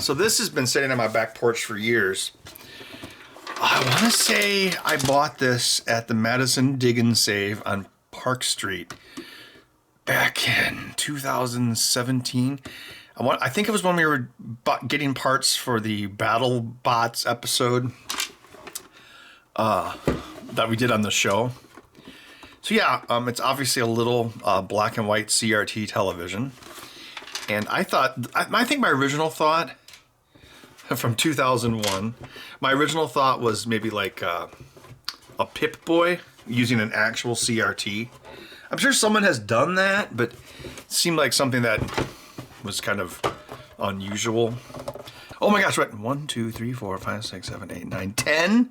So this has been sitting on my back porch for years. I want to say I bought this at the Madison Dig and Save on Park Street back in 2017. I think it was when we were getting parts for the Battle Bots episode that we did on the show. So yeah, it's obviously a little black and white CRT television. And I think my original thought from 2001, my original thought was maybe like a Pip-Boy using an actual CRT. I'm sure someone has done that, but it seemed like something that was kind of unusual. Oh my gosh, what? 1, 2, 3, 4, 5, 6, 7, 8, 9, 10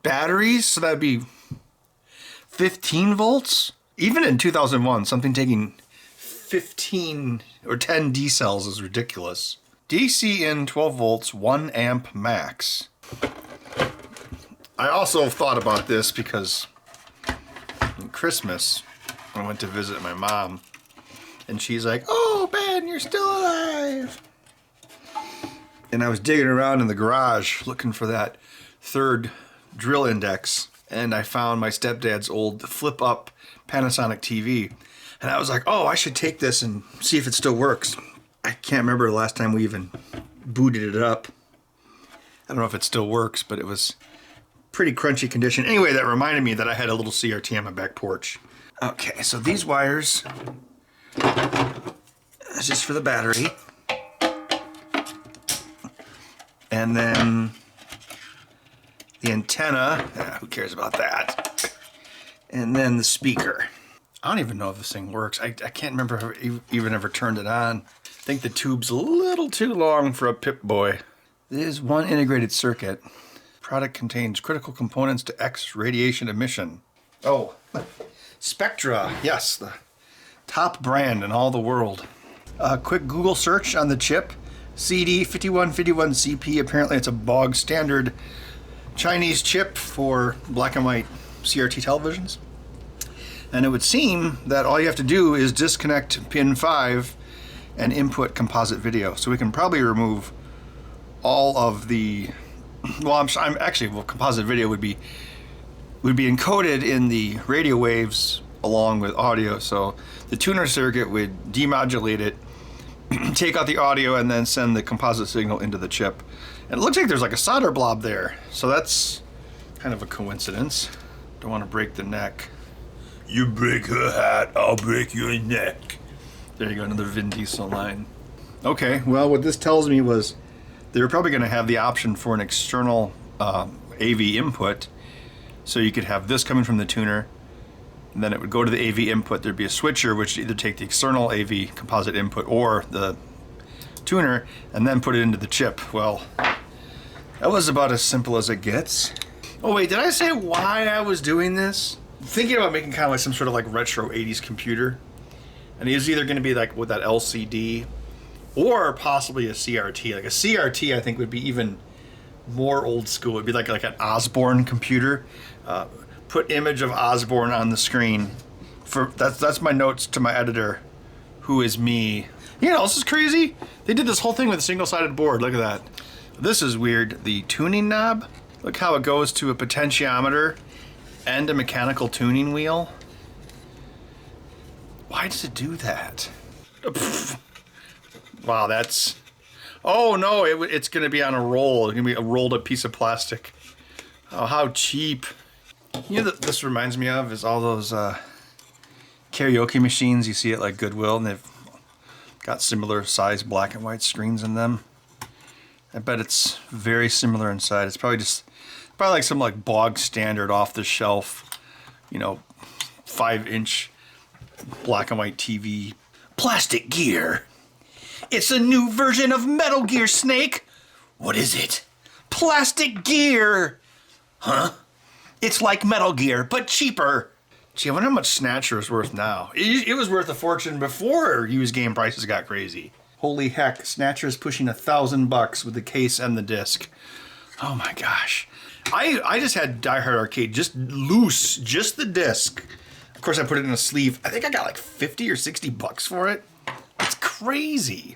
batteries? So that'd be 15 volts? Even in 2001, something taking 15 or 10 D cells is ridiculous. DC in 12 volts, 1 amp max. I also thought about this because in Christmas, I went to visit my mom, and she's like, "Oh, Ben, you're still alive." And I was digging around in the garage looking for that third drill index, and I found my stepdad's old flip-up Panasonic TV. And I was like, oh, I should take this and see if it still works. I can't remember the last time we even booted it up. I don't know if it still works, but it was pretty crunchy condition. Anyway, that reminded me that I had a little CRT on my back porch. Okay, so these wires, that's just for the battery. And then the antenna, who cares about that? And then the speaker. I don't even know if this thing works. I can't remember if I even ever turned it on. I think the tube's a little too long for a Pip-Boy. This is one integrated circuit. Product contains critical components to X radiation emission. Oh, Spectra. Yes, the top brand in all the world. A quick Google search on the chip. CD5151CP. Apparently it's a bog standard Chinese chip for black and white CRT televisions. And it would seem that all you have to do is disconnect pin 5 and input composite video. So we can probably remove all of the, well, composite video would be encoded in the radio waves along with audio. So the tuner circuit would demodulate it, take out the audio, and then send the composite signal into the chip. And it looks like there's like a solder blob there. So that's kind of a coincidence. Don't want to break the neck. You break her hat, I'll break your neck. There you go, another Vin Diesel line. Okay, well, what this tells me was they were probably going to have the option for an external AV input. So you could have this coming from the tuner, and then it would go to the AV input. There'd be a switcher which would either take the external AV composite input or the tuner, and then put it into the chip. Well, that was about as simple as it gets. Oh wait, did I say why I was doing this? Thinking about making kind of like some sort of like retro 80s computer. And it was either going to be like with that LCD or possibly a CRT. Like a CRT I think would be even more old school. It'd be like an Osborne computer. Put image of Osborne on the screen. That's my notes to my editor, who is me. You know, this is crazy. They did this whole thing with a single-sided board. Look at that. This is weird. The tuning knob. Look how it goes to a potentiometer and a mechanical tuning wheel. Why does it do that? Wow, that's... Oh no, it's going to be on a roll. It's going to be a rolled up piece of plastic. Oh, how cheap. You know what this reminds me of is all those karaoke machines you see at like Goodwill, and they've got similar size black and white screens in them. I bet it's very similar inside. It's probably like some like bog standard off the shelf, 5-inch black and white TV. Plastic Gear. It's a new version of Metal Gear, Snake. What is it? Plastic Gear. Huh? It's like Metal Gear, but cheaper. Gee, I wonder how much Snatcher is worth now. It was worth a fortune before used game prices got crazy. Holy heck, Snatcher is pushing $1,000 with the case and the disc. Oh my gosh. I just had Die Hard Arcade, just loose, just the disc. Of course, I put it in a sleeve. I think I got like $50 or $60 for it. That's crazy.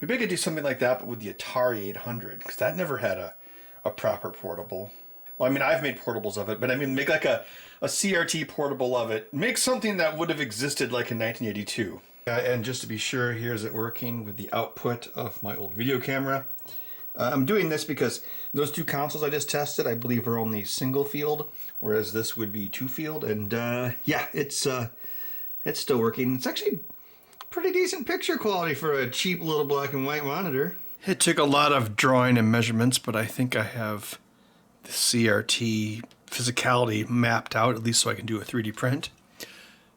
Maybe I could do something like that, but with the Atari 800, because that never had a proper portable. Well, I mean, I've made portables of it, but I mean, make like a CRT portable of it. Make something that would have existed like in 1982. And just to be sure, here's it working with the output of my old video camera. I'm doing this because those two consoles I just tested, I believe, are only single field, whereas this would be two field. And yeah, it's still working. It's actually pretty decent picture quality for a cheap little black and white monitor. It took a lot of drawing and measurements, but I think I have the CRT physicality mapped out, at least so I can do a 3D print.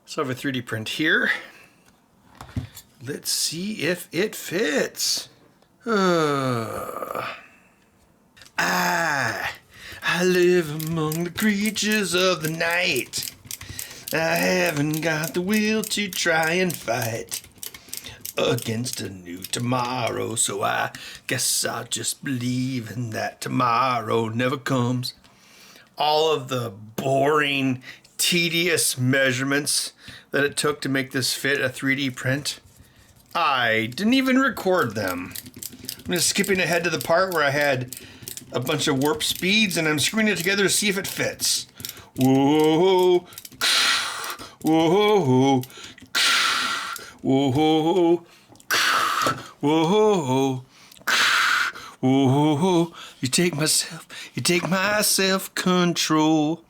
So I have a 3D print here. Let's see if it fits. I live among the creatures of the night. I haven't got the will to try and fight against a new tomorrow, so I guess I'll just believe in that tomorrow never comes. All of the boring, tedious measurements that it took to make this fit a 3D print, I didn't even record them. I'm just skipping ahead to the part where I had a bunch of warp speeds and I'm screwing it together to see if it fits. Whoa. Whoa, whoa, whoa, whoa, you take my self-control.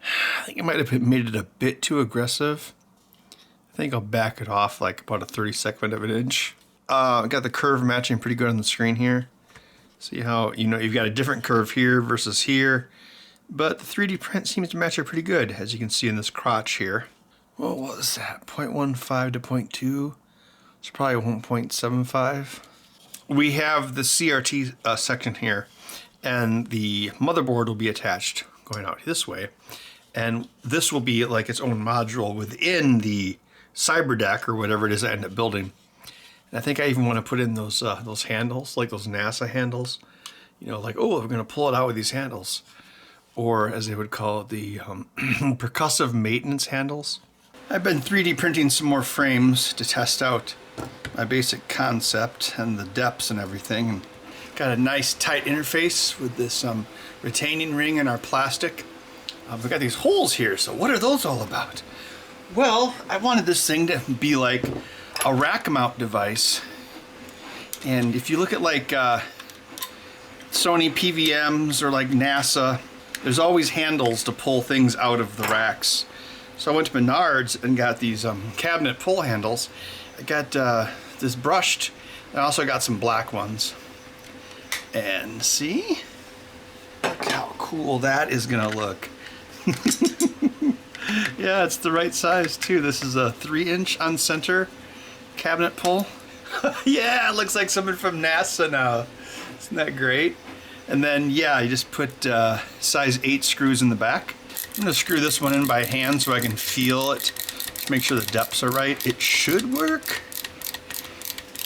I think I might have made it a bit too aggressive. I think I'll back it off like about a 32nd of an inch. I got the curve matching pretty good on the screen here. See how, you've got a different curve here versus here. But the 3D print seems to match it pretty good, as you can see in this crotch here. Well, what was that? 0.15 to 0.2? It's probably 1.75. We have the CRT section here, and the motherboard will be attached going out this way. And this will be like its own module within the cyberdeck or whatever it is I end up building. And I think I even want to put in those handles, like those NASA handles. Like, oh, we're going to pull it out with these handles. Or as they would call it, the percussive maintenance handles. I've been 3D printing some more frames to test out my basic concept and the depths and everything. And got a nice tight interface with this retaining ring in our plastic. We've got these holes here, so what are those all about? Well, I wanted this thing to be like a rack mount device. And if you look at like Sony PVMs or like NASA, there's always handles to pull things out of the racks. So I went to Menards and got these cabinet pull handles. I got this brushed, and I also got some black ones. And see? Look how cool that is gonna look. Yeah, it's the right size too. This is a 3-inch on center cabinet pull. Yeah, it looks like something from NASA now. Isn't that great? And then, yeah, you just put size 8 screws in the back. I'm gonna screw this one in by hand so I can feel it. Just make sure the depths are right. It should work.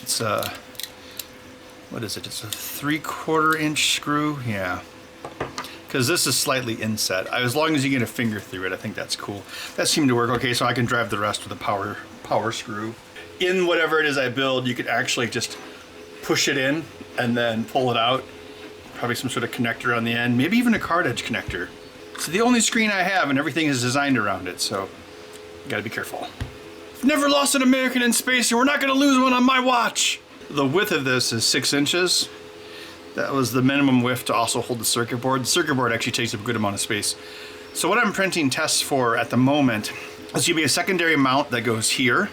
It's what is it? It's a 3/4 inch screw. Yeah. Because this is slightly inset. As long as you get a finger through it, I think that's cool. That seemed to work okay, so I can drive the rest with a power screw. In whatever it is I build, you could actually just push it in and then pull it out. Probably some sort of connector on the end, maybe even a card edge connector. It's the only screen I have, and everything is designed around it, so you gotta be careful. I've never lost an American in space, and we're not gonna lose one on my watch. The width of this is 6 inches. That was the minimum width to also hold the circuit board. The circuit board actually takes up a good amount of space. So what I'm printing tests for at the moment is gonna be a secondary mount that goes here.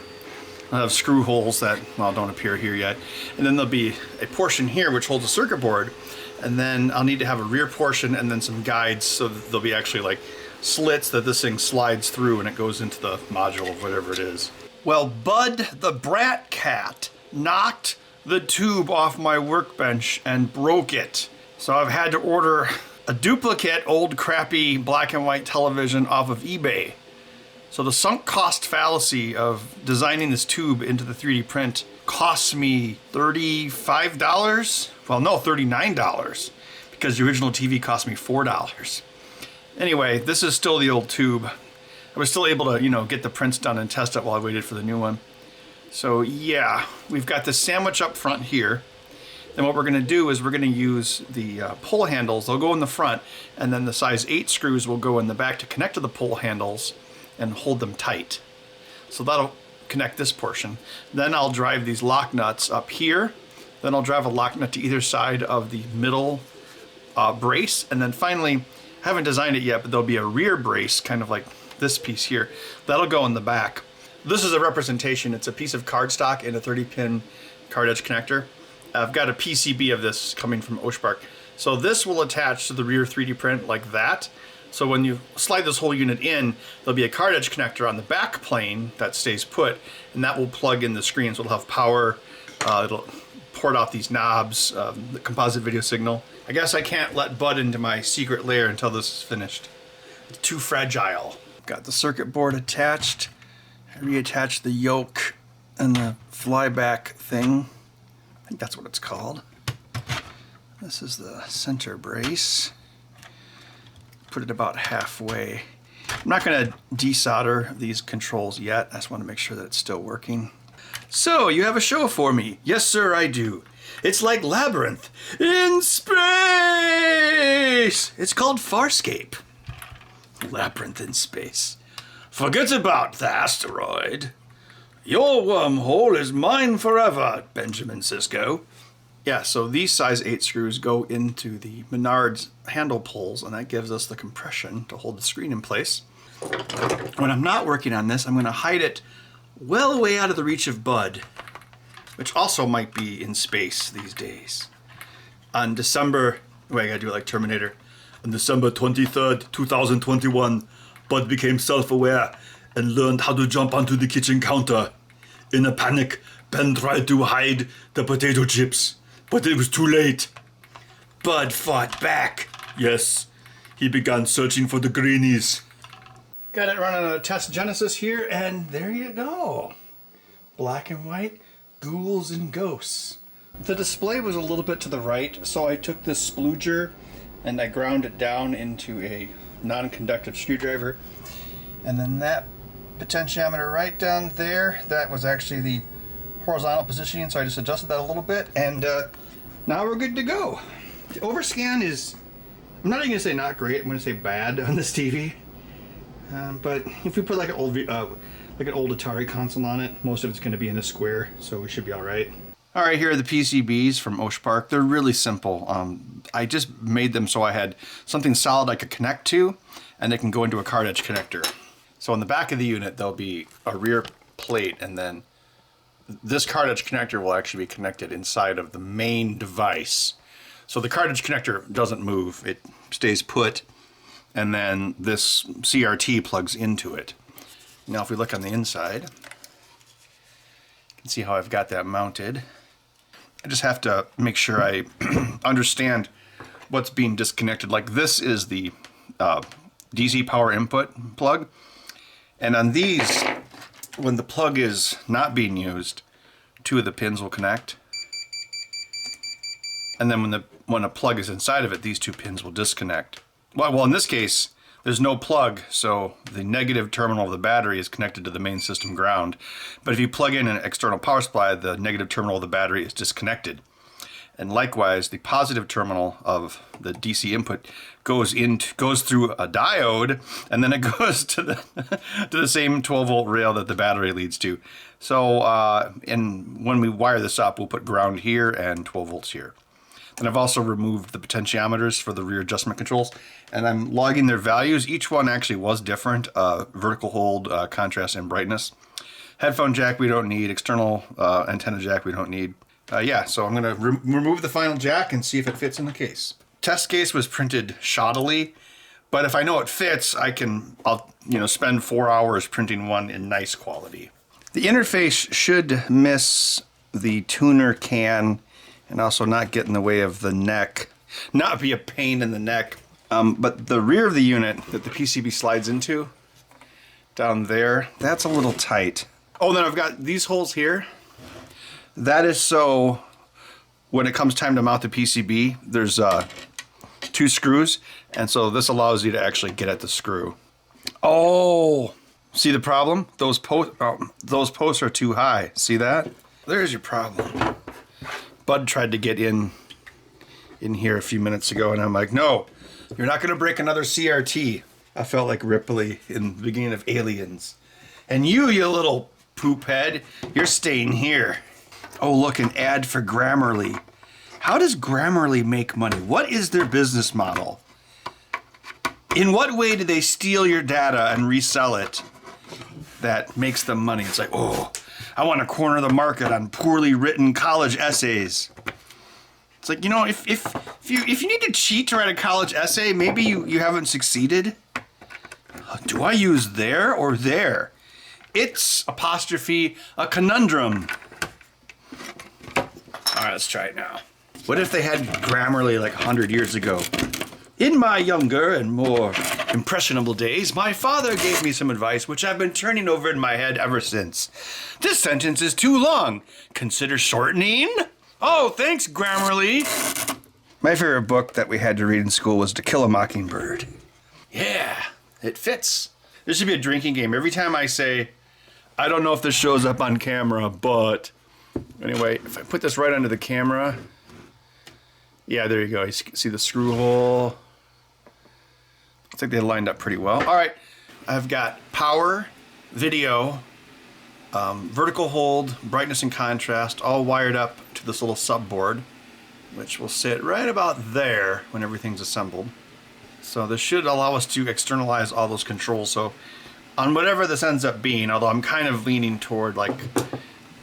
I'll have screw holes that, well, don't appear here yet. And then there'll be a portion here which holds a circuit board. And then I'll need to have a rear portion and then some guides so that there'll be actually like slits that this thing slides through and it goes into the module of whatever it is. Well, Bud the Brat Cat knocked the tube off my workbench and broke it. So I've had to order a duplicate old crappy black and white television off of eBay. So the sunk cost fallacy of designing this tube into the 3D print costs me $35. Well, no, $39, because the original TV cost me $4. Anyway, this is still the old tube. I was still able to, get the prints done and test it while I waited for the new one. So yeah, we've got the sandwich up front here. Then what we're going to do is we're going to use the pull handles. They'll go in the front, and then the size 8 screws will go in the back to connect to the pull handles and hold them tight. So that'll connect this portion. Then I'll drive these lock nuts up here. Then I'll drive a lock nut to either side of the middle brace. And then finally, I haven't designed it yet, but there'll be a rear brace, kind of like this piece here. That'll go in the back. This is a representation. It's a piece of cardstock and a 30-pin card edge connector. I've got a PCB of this coming from Oshpark. So this will attach to the rear 3D print like that. So when you slide this whole unit in, there'll be a card edge connector on the back plane that stays put, and that will plug in the screen. So it'll have power, it'll port out these knobs, the composite video signal. I guess I can't let Bud into my secret lair until this is finished. It's too fragile. Got the circuit board attached. I reattached the yoke and the flyback thing. I think that's what it's called. This is the center brace. Put it about halfway. I'm not going to desolder these controls yet. I just want to make sure that it's still working. So, you have a show for me. Yes, sir, I do. It's like Labyrinth in space! It's called Farscape. Labyrinth in space. Forget about the asteroid. Your wormhole is mine forever, Benjamin Sisko. Yeah, so these size 8 screws go into the Menards handle pulls, and that gives us the compression to hold the screen in place. When I'm not working on this, I'm going to hide it well away out of the reach of Bud, which also might be in space these days. On December, wait, I gotta do it like Terminator. On December 23rd, 2021, Bud became self-aware and learned how to jump onto the kitchen counter. In a panic, Ben tried to hide the potato chips, but it was too late. Bud fought back. Yes, he began searching for the greenies. Got it running a test Genesis here, and there you go. Black and white, ghouls and ghosts. The display was a little bit to the right, so I took this splooger and I ground it down into a non-conductive screwdriver. And then that potentiometer right down there, that was actually the horizontal positioning, so I just adjusted that a little bit, and now we're good to go. The overscan is, I'm not even going to say not great, I'm going to say bad on this TV. But if we put like an old Atari console on it, most of it's going to be in a square, so we should be all right. All right, here are the PCBs from Oshpark. They're really simple. I just made them so I had something solid I could connect to, and they can go into a card edge connector. So on the back of the unit, there'll be a rear plate, and then this card edge connector will actually be connected inside of the main device. So the card edge connector doesn't move, it stays put, and then this CRT plugs into it. Now if we look on the inside, you can see how I've got that mounted. I just have to make sure I understand what's being disconnected. Like this is the DC power input plug. And on these, when the plug is not being used, 2 of the pins will connect. And then when a plug is inside of it, these 2 pins will disconnect. Well, in this case, there's no plug, so the negative terminal of the battery is connected to the main system ground. But if you plug in an external power supply, the negative terminal of the battery is disconnected. And likewise, the positive terminal of the DC input goes through a diode, and then it goes to the same 12-volt rail that the battery leads to. So, and when we wire this up, we'll put ground here and 12 volts here. And I've also removed the potentiometers for the rear adjustment controls, and I'm logging their values. Each one actually was different, vertical hold, contrast, and brightness. Headphone jack we don't need, external antenna jack we don't need. Yeah, so I'm gonna remove the final jack and see if it fits in the case. Test case was printed shoddily, but if I know it fits, I'll spend 4 hours printing one in nice quality. The interface should miss the tuner can and also not get in the way of the neck, not be a pain in the neck. But the rear of the unit that the PCB slides into, down there, that's a little tight. Oh, and then I've got these holes here. That is so when it comes time to mount the PCB, there's 2 screws, and so this allows you to actually get at the screw. Oh, See the problem? Those posts are too high. See that? There's your problem. Bud tried to get in here a few minutes ago, and I'm like, no, you're not going to break another CRT. I felt like Ripley in the beginning of Aliens. And you little poop head, you're staying here. Oh, look, an ad for Grammarly. How does Grammarly make money? What is their business model? In what way do they steal your data and resell it that makes them money? It's like, oh, I want to corner the market on poorly written college essays. It's like, you know, if you need to cheat to write a college essay, maybe you haven't succeeded. Do I use there or there? It's apostrophe a conundrum. All right, let's try it now. What if they had Grammarly like 100 years ago? In my younger and more impressionable days, my father gave me some advice which I've been turning over in my head ever since. This sentence is too long. Consider shortening. Oh, thanks, Grammarly. My favorite book that we had to read in school was To Kill a Mockingbird. Yeah, it fits. There should be a drinking game. Every time I say, I don't know if this shows up on camera, but anyway, if I put this right under the camera, yeah, there you go. You see the screw hole. Looks like they lined up pretty well. All right, I've got power, video, vertical hold, brightness and contrast, all wired up to this little subboard, which will sit right about there when everything's assembled. So this should allow us to externalize all those controls. So on whatever this ends up being, although I'm kind of leaning toward like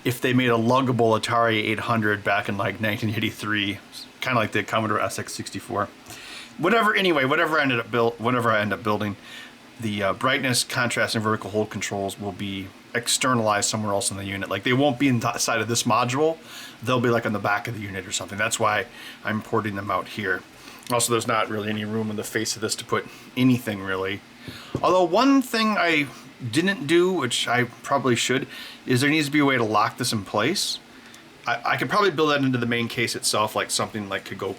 if they made a luggable Atari 800 back in like 1983, kind of like the Commodore SX64. Whatever I end up building, the brightness, contrast, and vertical hold controls will be externalized somewhere else in the unit. Like they won't be inside of this module. They'll be like on the back of the unit or something. That's why I'm porting them out here. Also, there's not really any room in the face of this to put anything really. Although one thing I didn't do, which I probably should, is there needs to be a way to lock this in place. I could probably build that into the main case itself, like something like could go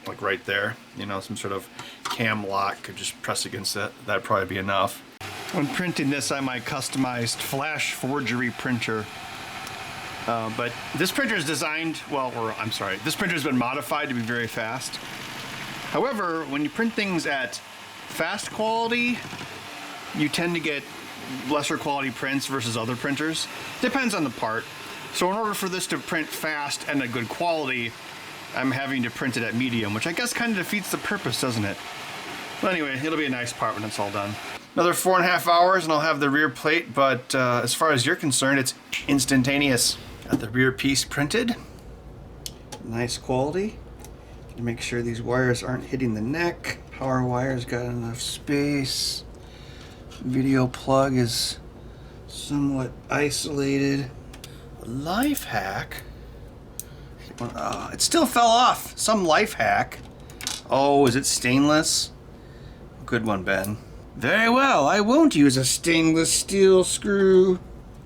like right there, you know, some sort of cam lock could just press against it. That'd probably be enough. When printing this on my customized flash forgery printer, but this printer is designed, this printer's been modified to be very fast. However, when you print things at fast quality, you tend to get lesser quality prints versus other printers. Depends on the part. So in order for this to print fast and at good quality, I'm having to print it at medium, which I guess kind of defeats the purpose, doesn't it? But anyway, it'll be a nice part when it's all done. Another 4.5 hours and I'll have the rear plate, but as far as you're concerned, it's instantaneous. Got the rear piece printed. Nice quality. Make sure these wires aren't hitting the neck. Power wire's got enough space. Video plug is somewhat isolated. Life hack. It still fell off. Some life hack. Oh, is it stainless? Good one, Ben. Very well, I won't use a stainless steel screw.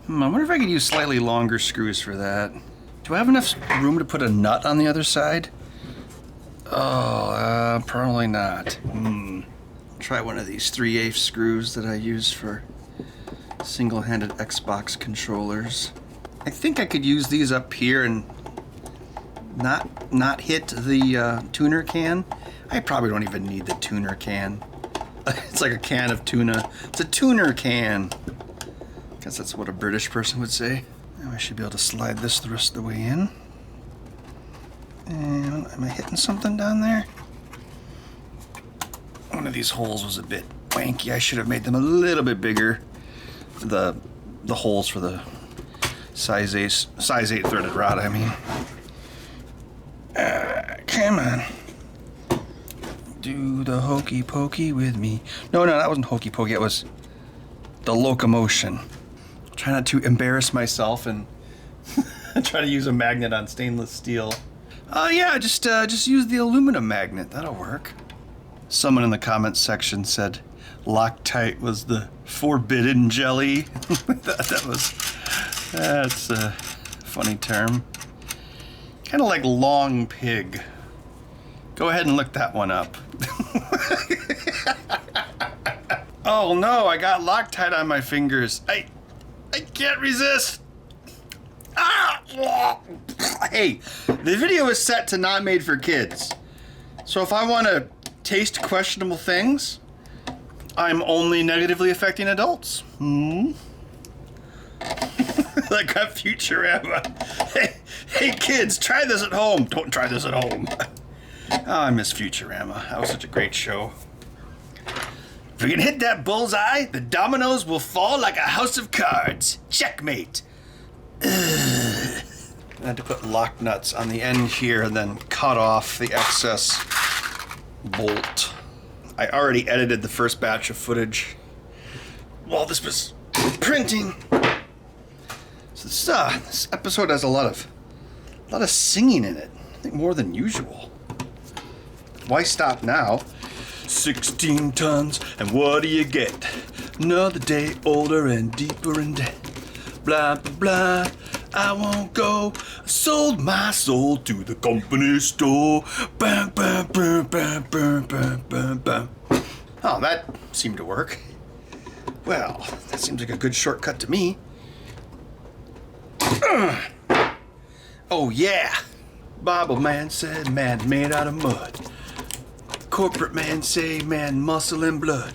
I wonder if I could use slightly longer screws for that. Do I have enough room to put a nut on the other side? Oh, probably not. Try one of these 3/8 screws that I use for single-handed Xbox controllers. I think I could use these up here and not hit the tuner can. I probably don't even need the tuner can. It's like a can of tuna. It's a tuner can. Guess that's what a British person would say. Now I should be able to slide this the rest of the way in. And am I hitting something down there? One of these holes was a bit wanky. I should have made them a little bit bigger. The holes for the size 8 threaded rod, I mean. Come on. Do the hokey pokey with me. No, that wasn't hokey pokey. It was the locomotion. Try not to embarrass myself and try to use a magnet on stainless steel. Yeah, just use the aluminum magnet. That'll work. Someone in the comments section said Loctite was the forbidden jelly. That's a funny term. Kind of like long pig. Go ahead and look that one up. Oh no, I got Loctite on my fingers. I can't resist. Ah! Hey, the video is set to not made for kids. So if I want to taste questionable things, I'm only negatively affecting adults. Like a Futurama. Hey kids, try this at home. Don't try this at home. Oh, I miss Futurama. That was such a great show. If we can hit that bullseye, the dominoes will fall like a house of cards. Checkmate. I had to put lock nuts on the end here and then cut off the excess bolt. I already edited the first batch of footage while this was printing. So this episode has a lot of singing in it. I think more than usual. Why stop now? 16 tons, and what do you get? Another day older and deeper in debt. Blah, blah, blah. I won't go. I sold my soul to the company store. Bam, bam, bam, bam, bam, bam, bam, bam. Oh, that seemed to work. Well, that seems like a good shortcut to me. Oh, yeah. Bible man said man made out of mud. Corporate man say man muscle and blood.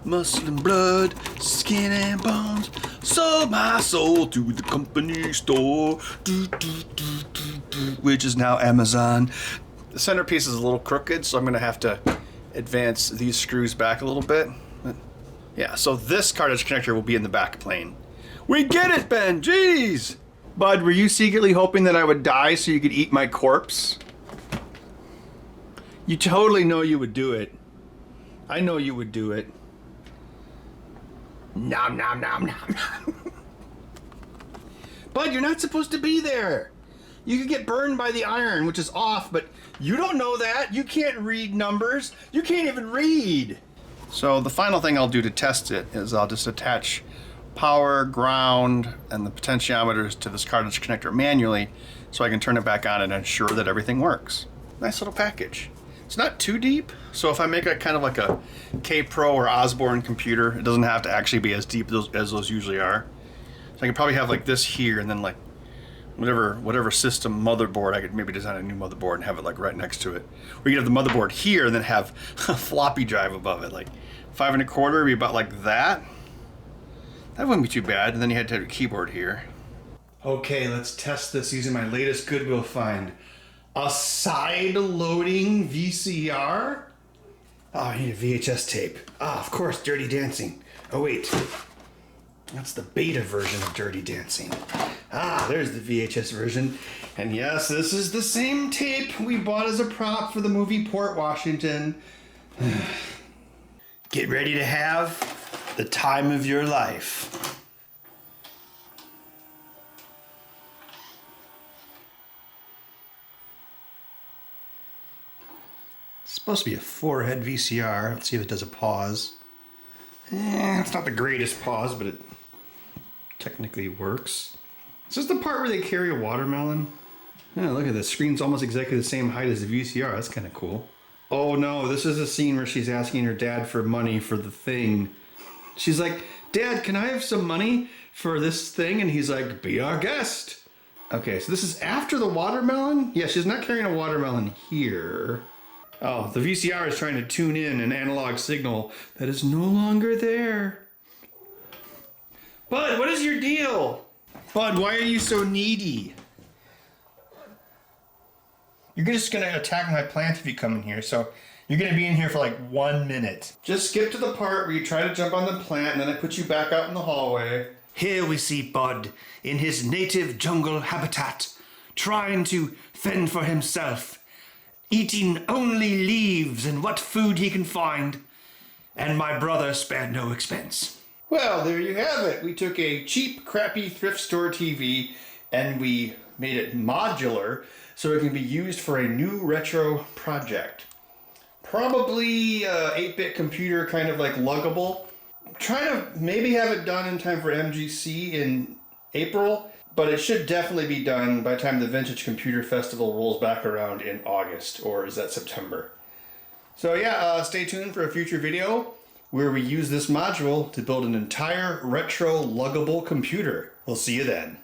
Muscle and blood, skin and bones. Sold my soul to the company store. Which is now Amazon. The centerpiece is a little crooked, so I'm going to have to advance these screws back a little bit. But yeah, so this cartridge connector will be in the back plane. We get it, Ben! Jeez! Bud, were you secretly hoping that I would die so you could eat my corpse? You totally know you would do it. I know you would do it. Nom nom nom nom nom. Bud, you're not supposed to be there. You could get burned by the iron, which is off, but you don't know that. You can't read numbers. You can't even read. So the final thing I'll do to test it is I'll just attach power, ground, and the potentiometers to this cartridge connector manually so I can turn it back on and ensure that everything works. Nice little package. It's not too deep, so if I make a kind of like a K-Pro or Osborne computer, it doesn't have to actually be as deep as those usually are. So I can probably have like this here and then like whatever system motherboard, I could maybe design a new motherboard and have it like right next to it. Or you could have the motherboard here and then have a floppy drive above it, like 5 1/4 would be about like that. That wouldn't be too bad, and then you had to have a keyboard here. Okay, let's test this using my latest Goodwill find. A side-loading VCR? Oh, I need a VHS tape. Ah, of course, Dirty Dancing. Oh, wait. That's the beta version of Dirty Dancing. Ah, there's the VHS version. And yes, this is the same tape we bought as a prop for the movie Port Washington. Get ready to have the time of your life. It's supposed to be a 4-head VCR. Let's see if it does a pause. It's not the greatest pause, but it technically works. Is this the part where they carry a watermelon? Yeah, look at this. Screen's almost exactly the same height as the VCR. That's kind of cool. Oh no, this is a scene where she's asking her dad for money for the thing. She's like, Dad, can I have some money for this thing? And he's like, be our guest. Okay, so this is after the watermelon? Yeah, she's not carrying a watermelon here. Oh, the VCR is trying to tune in an analog signal that is no longer there. Bud, what is your deal? Bud, why are you so needy? You're just gonna attack my plant if you come in here, so you're gonna be in here for like 1 minute. Just skip to the part where you try to jump on the plant and then I put you back out in the hallway. Here we see Bud in his native jungle habitat, trying to fend for himself, eating only leaves and what food he can find, and my brother spared no expense. Well, there you have it. We took a cheap, crappy thrift store TV and we made it modular so it can be used for a new retro project. Probably 8-bit computer, kind of like luggable. Trying to maybe have it done in time for MGC in April, but it should definitely be done by the time the Vintage Computer Festival rolls back around in August, or is that September? So yeah, stay tuned for a future video. where we use this module to build an entire retro luggable computer. We'll see you then.